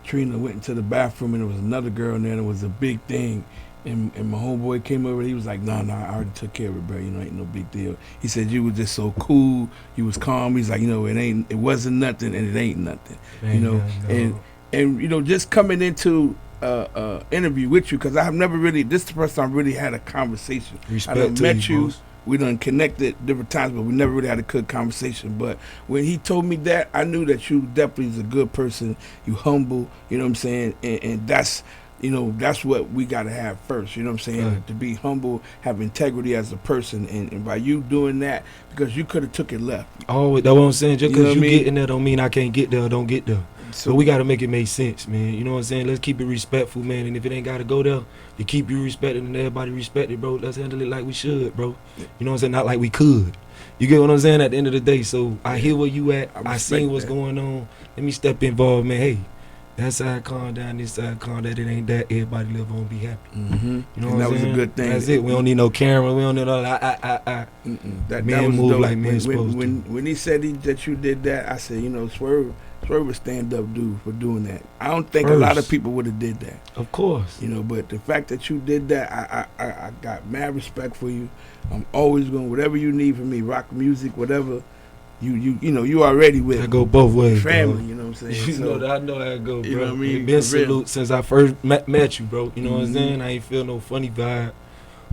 Trina went into the bathroom and there was another girl in there and it was a big thing. And my homeboy came over. He was like, "Nah, I already took care of it, bro. You know, ain't no big deal." He said you was just so cool. You was calm. He's like, you know, it wasn't nothing, and it ain't nothing. Man, you know, no. and you know, just coming into interview with you because I've never really. This is the first time I really had a conversation. Respect I done to met you. boss. We done connected different times, but we never really had a good conversation. But when he told me that, I knew that you definitely is a good person. You humble. You know what I'm saying? And that's. You know, that's what we got to have first, you know what I'm saying? Right. To be humble, have integrity as a person. And by you doing that, because you could have took it left. Oh, that's what I'm saying. Just You know because what you I mean? getting there don't mean I can't get there or don't get there. So we got to make it make sense, man. You know what I'm saying? Let's keep it respectful, man. And if it ain't got to go there, you keep you respected and everybody respect it, bro. Let's handle it like we should, bro. You know what I'm saying? Not like we could. You get what I'm saying? At the end of the day. So I hear where you at. I respect seen what's that. going on. Let me step involved, man. Hey, that side calm down, this side calm down. It ain't that. Everybody live on, be happy. You know And what that I'm was saying? a good thing. That's it. We don't need no camera. We don't need all That Men was move dope. like men supposed to. When he said that you did that, I said, you know, Swerve a stand-up dude for doing that. I don't think a lot of First. people would have did that. Of course. You know, but the fact that you did that, I got mad respect for you. I'm always going, whatever you need from me, rock music, whatever. You know, you already with I go both ways, family. bro. You know what I'm saying? You So, know that I know how it go, bro. you know what I mean? It been For real. salute since I first met you, bro. You know what I'm saying? I ain't feel no funny vibe.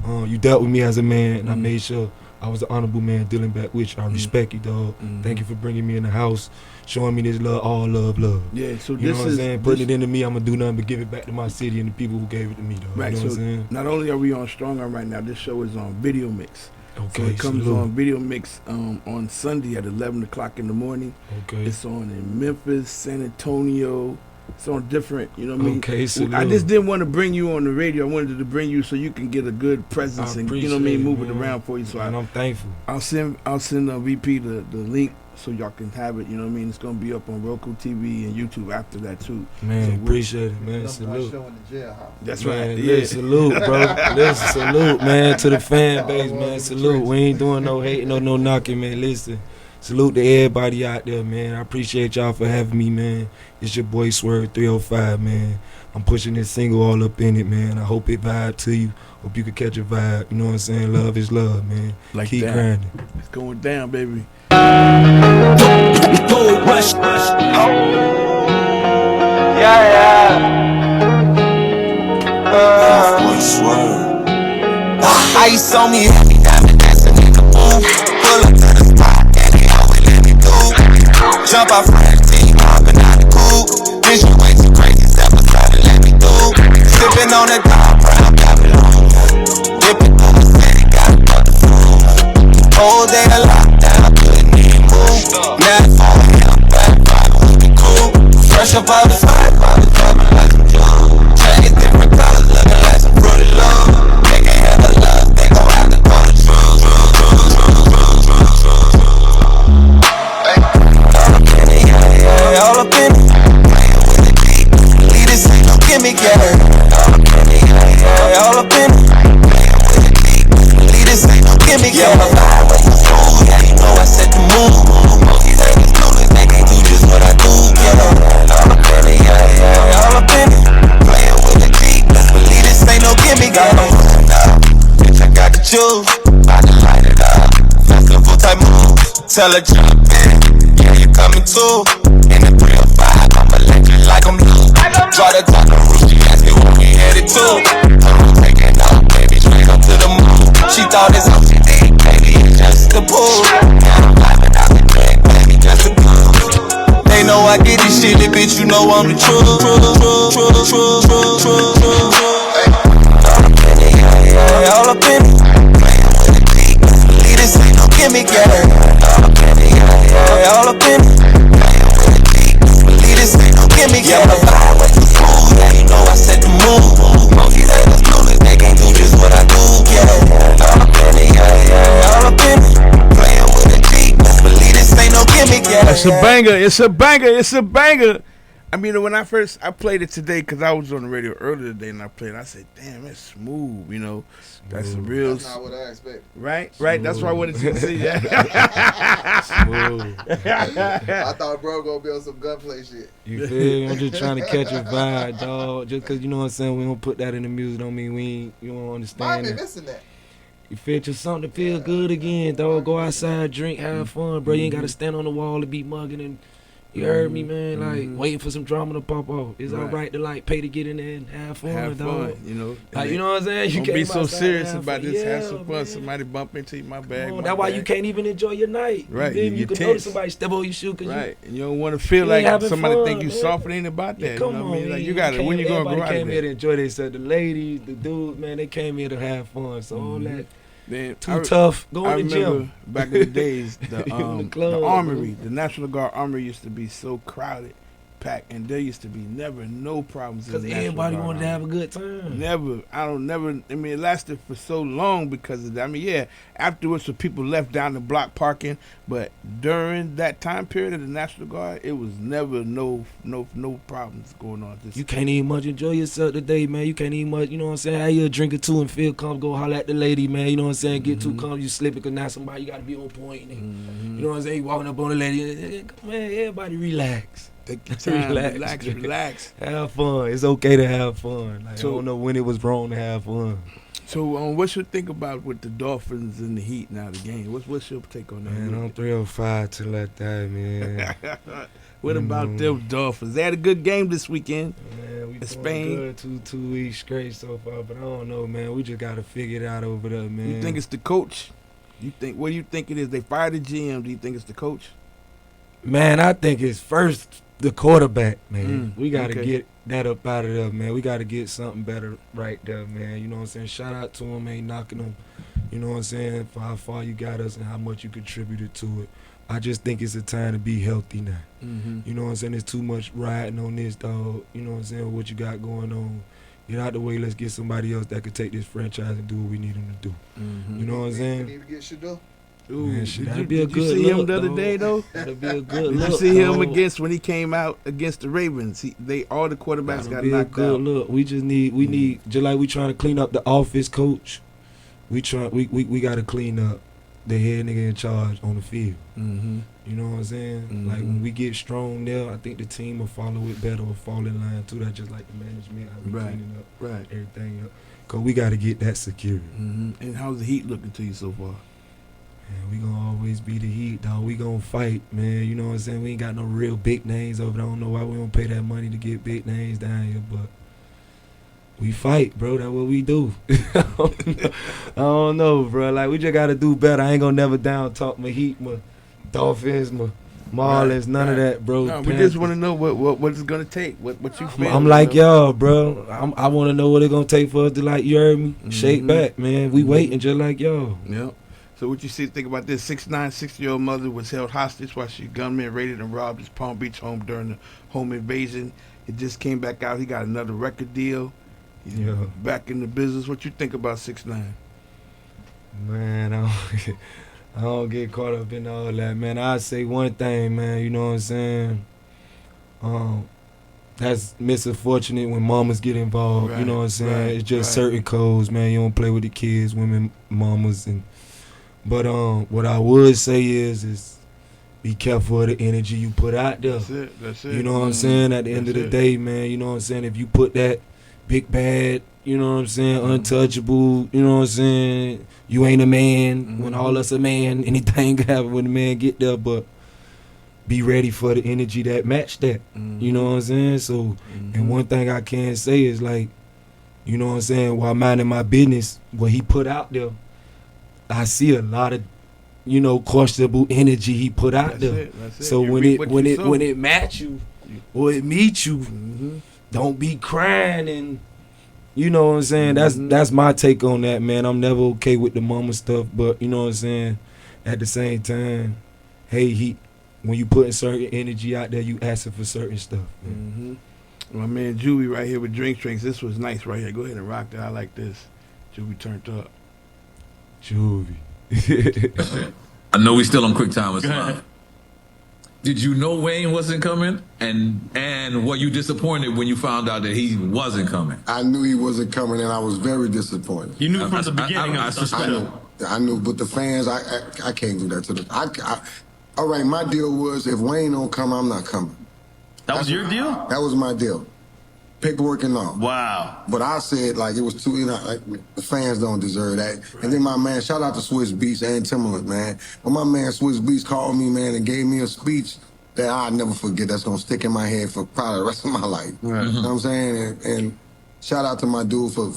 You dealt with me as a man, and I made sure I was an honorable man dealing back with you. I respect you, dog. Thank you for bringing me in the house, showing me this love, all love. Yeah, so you this know what I'm saying? Putting it into me, I'm going to do nothing but give it back to my city and the people who gave it to me, dog. Right, you know so what I'm saying? not only are we on Strong Arm right now, this show is on Video Mix. Okay, So it comes on Video Mix on Sunday at 11 o'clock in the morning. Okay. It's on in Memphis, San Antonio. It's on different, you know what I mean? Okay, salute. I just didn't want to bring you on the radio. I wanted to bring you so you can get a good presence and, you know what I mean, move it around for you. So I'm thankful. I'll send VP the link so y'all can have it, you know what I mean? It's going to be up on Roku TV and YouTube after that too. Man, so appreciate it, man. Salute. That's man, right. Yeah, salute, bro. Listen, salute, man, to the fan base, man. Salute. We ain't doing no hating or no knocking, man. Listen. Salute to everybody out there, man. I appreciate y'all for having me, man. It's your boy Swerve 305, man. I'm pushing this single all up in it, man. I hope it vibe to you. Hope you can catch a vibe. You know what I'm saying? Love is love, man. Like Keep that. grinding. It's going down, baby. Ice on me, every diamond, that's a nigga move. Pull up to the spot, and they always let me do. Jump out from the team, hopping out the coupe. Bitch, you way too crazy, step aside and let me do. Sipping on the top, brown Babylon. Dipping through the city, gotta cut the food. Whole day of lockdown, couldn't even move. Now it's all hell, back driving with the coupe. Fresh up out the side, while the driving like some junk. Chains different colors, looking like some fruity love. They can't have a love, they gon' have to go to drugs. All up in it, playing with the deep. Leaders ain't no gimmick, yeah. All up in it, playing with the deep. Leaders ain't no gimmick, yeah. I'm a vibe with the fool, yeah. You know I set the mood. Most these haters know that they can't do just what I do, yeah. All up in it, yeah. All up in it, playing with the deep. Leaders ain't no gimmick, yeah. Bitch, I got the juice, about to light it up. Festival type move, tell her jump in. Yeah, you coming too. In the 305, I'm electric like I'm blue. Try to talk to Ruth, she asked me where we headed to. I'm taking off, baby, straight up to the moon. She thought it's all she did, baby, it's just the pool. Yeah, I'm laughing out the drink, baby, just a pool. They know I get this shit, bitch, you know I'm the truth. All up in it, playing with the deep. Leaders ain't no gimmick, yeah. All up in it, playing with the deep. Leaders ain't no gimmick, yeah. I'm a vibe with the fool, yeah. You know I set the mood. Most these haters know that they can't do just what I do, yeah. All up in it, all up in it, playing with the deep. Leaders ain't no gimmick, yeah. It's a banger. It's a banger. It's a banger. I mean, when I played it today, because I was on the radio earlier today, and I played it, I said, damn, it's smooth, you know. That's a real... That's not what I expected. Right? Right? That's what I wanted you to see. Smooth. I thought bro gonna be on some gunplay shit. You feel me? I'm just trying to catch a vibe, dog. Just because, you know what I'm saying, we don't put that in the music don't mean we ain't, you don't Might understand be that. missing that. You feel just something to feel good again, dog. Go outside, drink, have fun, bro. You ain't got to stand on the wall and be mugging and... You heard me, man. Like waiting for some drama to pop off. It's all right to like pay to get in there and have fun, dog. You know. Like you know what I'm saying? You don't can't be so serious have about fun. this. Yeah, Have some fun. man. Somebody bump into you, my bag. That's why you can't even enjoy your night. Right. You can notice somebody step on your shoe because right. And you don't want to feel you like ain't having somebody fun, think you man. soft. It ain't about that. Yeah, come you know on, what I mean? man. Like you got it. When you gonna go out came there? here to enjoy themselves. The ladies, the dudes, man, they came here to have fun. So all that Then too tough. Go I in the remember gym. back in the days, the club, armory, the National Guard armory used to be so crowded, packed, and there used to be never no problems. Because everybody wanted to have a good time. Never. I mean, it lasted for so long because of that. I mean, yeah, afterwards, so people left down the block parking, but during that time period of the National Guard, it was never no problems going on. You can't even much enjoy yourself today, man. You can't even much, you know what I'm saying? Have you a drink or two and feel comfortable, go holler at the lady, man. You know what I'm saying? Get too comfortable, you slip it because now somebody, you got to be on point. And, you know what I'm saying? You walking up on the lady, man, everybody relax. Take your time, relax. Have fun. It's okay to have fun. Like, so, I don't know when it was wrong to have fun. So, what you think about with the Dolphins and the Heat now, the game? What's your take on that? Man, I'm 305 till I die, man. What about them Dolphins? They had a good game this weekend. Man, we Spain. Good 2 weeks straight so far, but I don't know, man. We just got to figure it out over there, man. You think it's the coach? What do you think it is? They fired the GM. Do you think it's the coach? Man, I think it's first the quarterback, man. We got to okay. get that up out of there, man. We got to get something better right there, man. You know what I'm saying? Shout out to him, ain't knocking him. You know what I'm saying? For how far you got us and how much you contributed to it. I just think it's a time to be healthy now. You know what I'm saying? There's too much riding on this, dog. You know what I'm saying? What you got going on. Get out the way. Let's get somebody else that could take this franchise and do what we need them to do. You know what I'm saying? Ooh, Man, did be a you good see him look, the other dog. day though? That'd be a good Did look. you see him dog. against when he came out against the Ravens? All the quarterbacks That'll got be a knocked good out. look. We need just like we trying to clean up the office, coach. We got to clean up the head nigga in charge on the field. You know what I'm saying? Like when we get strong there, I think the team will follow it better or fall in line too. That's just like the management, how we cleaning up everything up. Cause we got to get that secure. And how's the Heat looking to you so far? Man, we gonna always be the Heat, dog. We gonna fight, man. You know what I'm saying? We ain't got no real big names over there. I don't know why we don't pay that money to get big names down here, but we fight, bro. That's what we do. I don't know, bro. Like, we just gotta do better. I ain't gonna never down talk my Heat, my Dolphins, my Marlins, none of that, bro. No, we just want to know what it's gonna take. What you feel? I'm like y'all, bro. I want to know what it's gonna take for us to, like, you heard me? Shake back, man. We waiting just like y'all. Yep. So what you think about this? 6'9", 60-year-old mother was held hostage while she gunmen raided and robbed his Palm Beach home during the home invasion. It just came back out. He got another record deal. He's back in the business. What you think about 6'9"? Man, I don't get caught up in all that, man. I say one thing, man. You know what I'm saying? That's misfortunate when mamas get involved. You know what I'm saying? It's just certain codes, man. You don't play with the kids, women, mamas, But what I would say is be careful of the energy you put out there. That's it. You know what I'm saying? At the end of the day, man, you know what I'm saying? If you put that big bad, you know what I'm saying, untouchable, you know what I'm saying, you ain't a man, when all us a man, anything can happen when the man get there, but be ready for the energy that match that. You know what I'm saying? So, and one thing I can say is, like, you know what I'm saying, while minding my business, what he put out there, I see a lot of, you know, questionable energy he put out there. So when it match you or it meet you, don't be crying and, you know what I'm saying. That's my take on that, man. I'm never okay with the mama stuff, but you know what I'm saying. At the same time, hey, when you putting certain energy out there, you asking for certain stuff. My man Juvie right here with Drinks. This was nice right here. Go ahead and rock that. I like this. Juvie turned up. Juvie. I know we still on quick time. Did you know Wayne wasn't coming? And were you disappointed when you found out that he wasn't coming? I knew he wasn't coming, and I was very disappointed. You knew from the beginning. I knew, but the fans, I can't do that to them. All right, my deal was if Wayne don't come, I'm not coming. That was your deal? That was my deal. Paperwork and all. Wow. But I said, like, it was too, like, the fans don't deserve that. And then my man, shout out to Swiss Beats and Timberland, man. But my man Swiss Beats called me, man, and gave me a speech that I'll never forget. That's going to stick in my head for probably the rest of my life. You know what I'm saying? And shout out to my dude for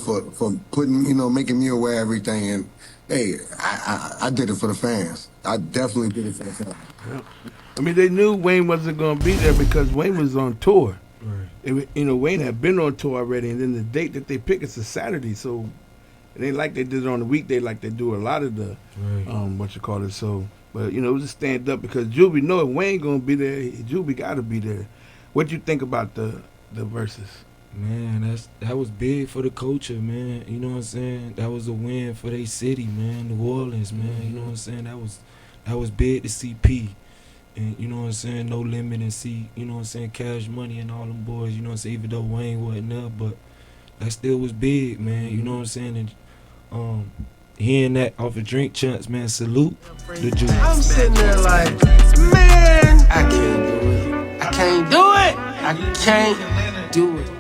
putting, you know, making me aware of everything. And, hey, I did it for the fans. I definitely did it for the fans. Yeah. I mean, they knew Wayne wasn't going to be there because Wayne was on tour. You know, Wayne had been on tour already, and then the date that they pick is a Saturday, so it ain't like they did it on the weekday like they do a lot of the So, but you know, it was a stand up because Juvie know if Wayne gonna be there, Juvie gotta be there. What you think about the verses? Man, that was big for the culture, man. You know what I'm saying? That was a win for their city, man. New Orleans, man. You know what I'm saying? That was big to see P. And you know what I'm saying, No Limit and see, you know what I'm saying, Cash Money and all them boys, you know what I'm saying, even though Wayne wasn't there, but that still was big, man, you know what I'm saying, and hearing that off of Drink Chunks, man, salute the Jews. I'm sitting there like, man, I can't do it. I can't do it.